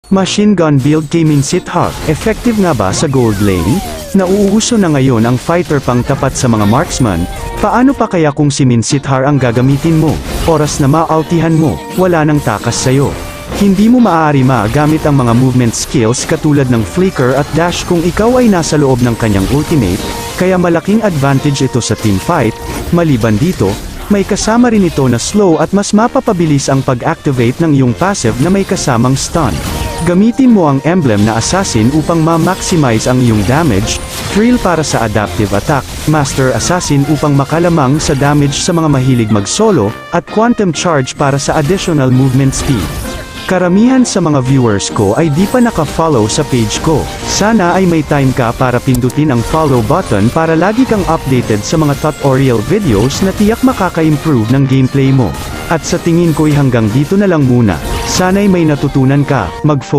Machine gun build kay Min Sithar. Effective nga ba sa gold lane? Nauuso na ngayon ang fighter pang tapat sa mga marksman. Paano pa kaya kung si Min Sithar ang gagamitin mo? Oras na maaltihan mo, wala nang takas sayo. Hindi mo maaari magamit ang mga movement skills katulad ng flicker at dash kung ikaw ay nasa loob ng kanyang ultimate, kaya malaking advantage ito sa teamfight. Maliban dito, may kasama rin ito na slow at mas mapapabilis ang pag-activate ng iyong passive na may kasamang stun. Gamitin mo ang emblem na assassin upang ma-maximize ang iyong damage, thrill para sa adaptive attack, master assassin upang makalamang sa damage sa mga mahilig mag-solo, at quantum charge para sa additional movement speed. Karamihan sa mga viewers ko ay di pa naka-follow sa page ko. Sana ay may time ka para pindutin ang follow button para lagi kang updated sa mga tutorial videos na tiyak makaka-improve ng gameplay mo. At sa tingin ko'y hanggang dito na lang muna. Sana'y may natutunan ka,